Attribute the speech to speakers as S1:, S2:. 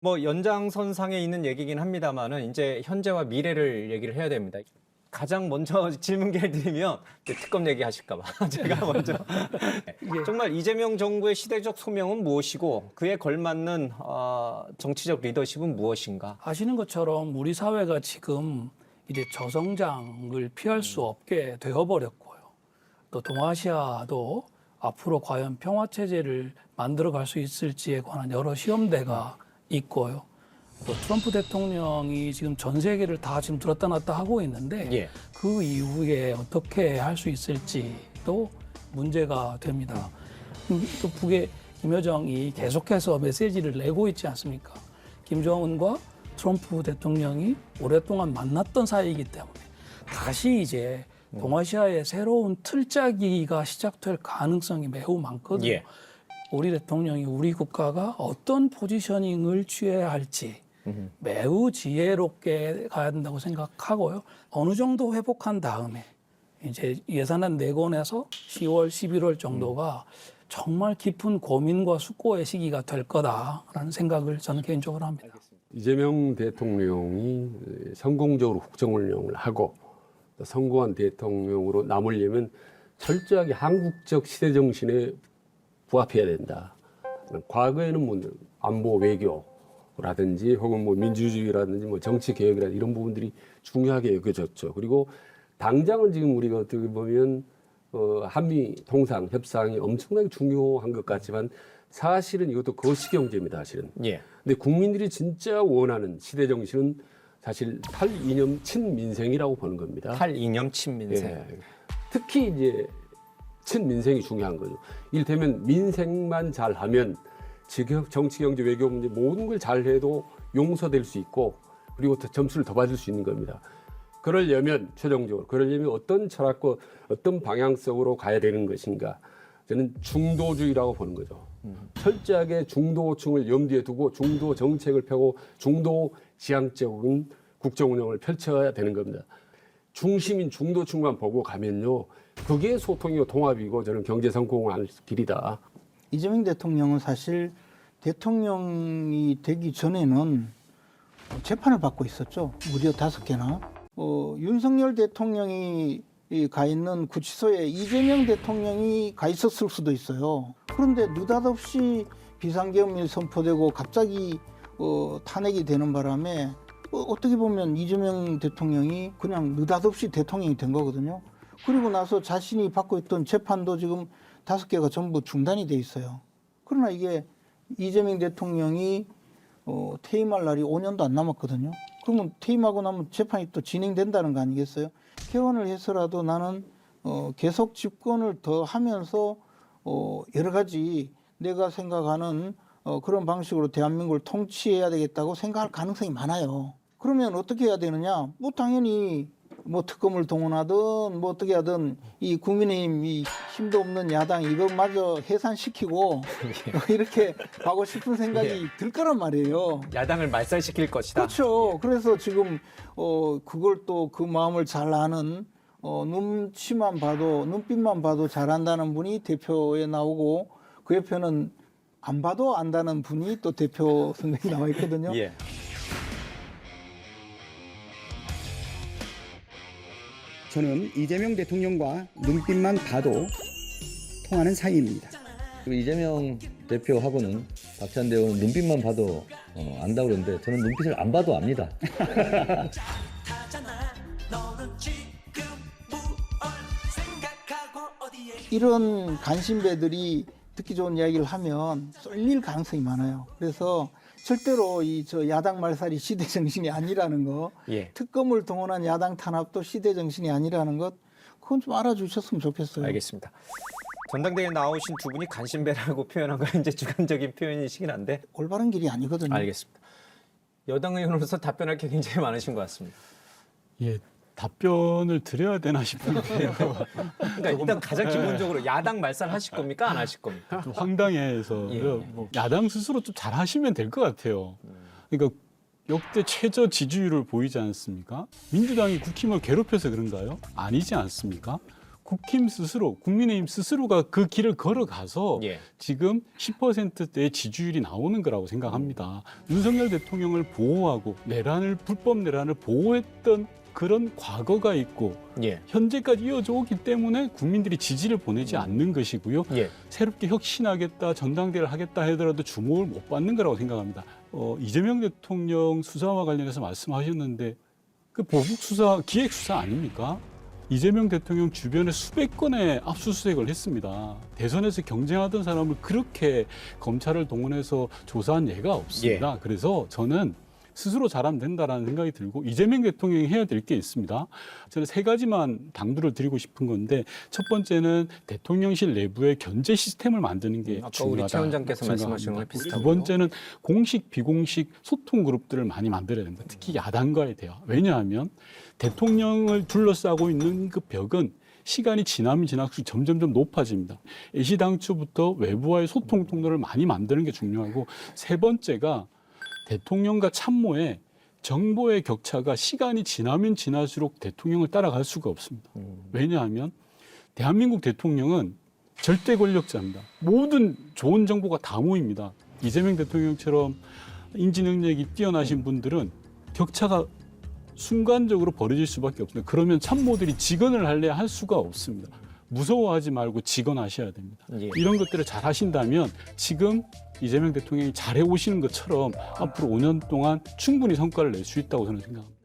S1: 뭐 연장선상에 있는 얘기긴 합니다만은 이제 현재와 미래를 얘기를 해야 됩니다. 가장 먼저 질문기를 드리면 특검 얘기하실까 봐 제가 먼저 정말 이재명 정부의 시대적 소명은 무엇이고 그에 걸맞는 정치적 리더십은 무엇인가?
S2: 아시는 것처럼 우리 사회가 지금 이제 저성장을 피할 수 없게 되어버렸고요. 또 동아시아도 앞으로 과연 평화 체제를 만들어 갈 수 있을지에 관한 여러 시험대가 있고요. 또 트럼프 대통령이 지금 전 세계를 다 지금 들었다 놨다 하고 있는데 그 이후에 어떻게 할 수 있을지도 문제가 됩니다. 또 북의 김여정이 계속해서 메시지를 내고 있지 않습니까? 김정은과 트럼프 대통령이 오랫동안 만났던 사이이기 때문에 다시 이제 동아시아의 새로운 틀짜기가 시작될 가능성이 매우 많거든요. 우리 대통령이 우리 국가가 어떤 포지셔닝을 취해야 할지 매우 지혜롭게 가야 된다고 생각하고요. 어느 정도 회복한 다음에 이제 예산안 내건에서 10월, 11월 정도가 정말 깊은 고민과 숙고의 시기가 될 거다라는 생각을 저는 개인적으로 합니다.
S3: 이재명 대통령이 성공적으로 국정운영을 하고 성공한 대통령으로 남으려면 철저하게 한국적 시대 정신에 부합해야 된다. 과거에는 뭐 안보 외교라든지 혹은 뭐 민주주의라든지 뭐 정치 개혁이라든지 이런 부분들이 중요하게 여겨졌죠. 그리고 당장은 지금 우리가 어떻게 보면 한미 통상 협상이 엄청나게 중요한 것 같지만 사실은 이것도 거시경제입니다. 사실은. 근데 국민들이 진짜 원하는 시대 정신은 사실 탈이념 친민생이라고 보는 겁니다.
S1: 탈이념 친민생.
S3: 특히 이제 친민생이 중요한 거죠. 이를테면 민생만 잘하면 정치, 경제, 외교 문제 모든 걸 잘해도 용서될 수 있고 그리고 더 점수를 더 받을 수 있는 겁니다. 그러려면 최종적으로 어떤 철학과 어떤 방향성으로 가야 되는 것인가? 저는 중도주의라고 보는 거죠. 철저하게 중도층을 염두에 두고 중도 정책을 펴고 중도 지향적인 국정 운영을 펼쳐야 되는 겁니다. 중심인 중도층만 보고 가면요. 그게 소통이고 통합이고 저는 경제 성공할 길이다.
S4: 이재명 대통령은 사실 대통령이 되기 전에는 재판을 받고 있었죠. 무려 5개나. 윤석열 대통령이 가 있는 구치소에 이재명 대통령이 가 있었을 수도 있어요. 그런데 느닷없이 비상계엄이 선포되고 갑자기 탄핵이 되는 바람에 어떻게 보면 이재명 대통령이 그냥 느닷없이 대통령이 된 거거든요. 그리고 나서 자신이 받고 있던 재판도 지금 5개가 전부 중단이 돼 있어요. 그러나 이게 이재명 대통령이 퇴임할 날이 5년도 안 남았거든요. 그러면 퇴임하고 나면 재판이 또 진행된다는 거 아니겠어요? 개헌을 해서라도 나는 계속 집권을 더 하면서 여러 가지 내가 생각하는 그런 방식으로 대한민국을 통치해야 되겠다고 생각할 가능성이 많아요. 그러면 어떻게 해야 되느냐? 뭐 당연히 뭐 특검을 동원하든 뭐 어떻게 하든 이 국민의힘 이 힘도 없는 야당 이것마저 해산시키고 이렇게 가고 싶은 생각이 들 거란 말이에요.
S1: 야당을 말살시킬 것이다.
S4: 그렇죠. 그래서 지금 그걸 또 그 마음을 잘 아는 눈치만 봐도 눈빛만 봐도 잘한다는 분이 대표에 나오고 그 옆에는 안 봐도 안다는 분이 또 대표 선생님이 나와 있거든요.
S5: 저는 이재명 대통령과 눈빛만 봐도 통하는 사이입니다.
S6: 이재명 대표하고는 박찬대 의원은 눈빛만 봐도 안다고 그러는데 저는 눈빛을 안 봐도 압니다.
S4: 이런 간신배들이 듣기 좋은 이야기를 하면 쏠릴 가능성이 많아요. 그래서 절대로 야당 말살이 시대 정신이 아니라는 거, 특검을 동원한 야당 탄압도 시대 정신이 아니라는 것, 그건 좀 알아주셨으면 좋겠어요.
S1: 알겠습니다. 전당대회에 나오신 두 분이 간신배라고 표현한 건 이제 주관적인 표현이시긴 한데
S4: 올바른 길이 아니거든요.
S1: 알겠습니다. 여당 의원으로서 답변할 게 굉장히 많으신 것 같습니다.
S7: 답변을 드려야 되나 싶은데
S1: 그러니까 일단 가장 기본적으로 야당 말살 하실 겁니까? 안 하실 겁니까?
S7: 좀 황당해서 뭐 야당 스스로 좀 잘하시면 될 것 같아요. 그러니까 역대 최저 지지율을 보이지 않습니까? 민주당이 국힘을 괴롭혀서 그런가요? 아니지 않습니까? 국힘 스스로, 국민의힘 스스로가 그 길을 걸어가서
S1: 예.
S7: 지금 10%대의 지지율이 나오는 거라고 생각합니다. 윤석열 대통령을 보호하고 불법 내란을 보호했던 그런 과거가 있고
S1: 예.
S7: 현재까지 이어져 오기 때문에 국민들이 지지를 보내지 않는 것이고요.
S1: 예.
S7: 새롭게 혁신하겠다, 전당대회를 하겠다 하더라도 주목을 못 받는 거라고 생각합니다. 이재명 대통령 수사와 관련해서 말씀하셨는데 그 보복 수사, 기획 수사 아닙니까? 이재명 대통령 주변에 수백 건의 압수수색을 했습니다. 대선에서 경쟁하던 사람을 그렇게 검찰을 동원해서 조사한 예가 없습니다. 그래서 저는 스스로 잘하면 된다라는 생각이 들고 이재명 대통령이 해야 될 게 있습니다. 저는 세 가지만 당부를 드리고 싶은 건데 첫 번째는 대통령실 내부의 견제 시스템을 만드는 게
S1: 아까
S7: 중요하다.
S1: 우리 최 원장께서
S7: 생각합니다.
S1: 말씀하신 거랑 비슷하고요.
S7: 두 번째는 공식 비공식 소통 그룹들을 많이 만들어야 됩니다. 특히 야당과의 대화. 왜냐하면 대통령을 둘러싸고 있는 그 벽은 시간이 지나면 지날수록 점점점 높아집니다. 애시당초부터 외부와의 소통 통로를 많이 만드는 게 중요하고 세 번째가 대통령과 참모의 정보의 격차가 시간이 지나면 지날수록 대통령을 따라갈 수가 없습니다. 왜냐하면 대한민국 대통령은 절대 권력자입니다. 모든 좋은 정보가 다 모입니다. 이재명 대통령처럼 인지 능력이 뛰어나신 분들은 격차가 순간적으로 벌어질 수밖에 없습니다. 그러면 참모들이 직언을 할래야 할 수가 없습니다. 무서워하지 말고 직언하셔야 됩니다.
S1: 예.
S7: 이런 것들을 잘 하신다면 지금 이재명 대통령이 잘해 오시는 것처럼 앞으로 5년 동안 충분히 성과를 낼 수 있다고 저는 생각합니다.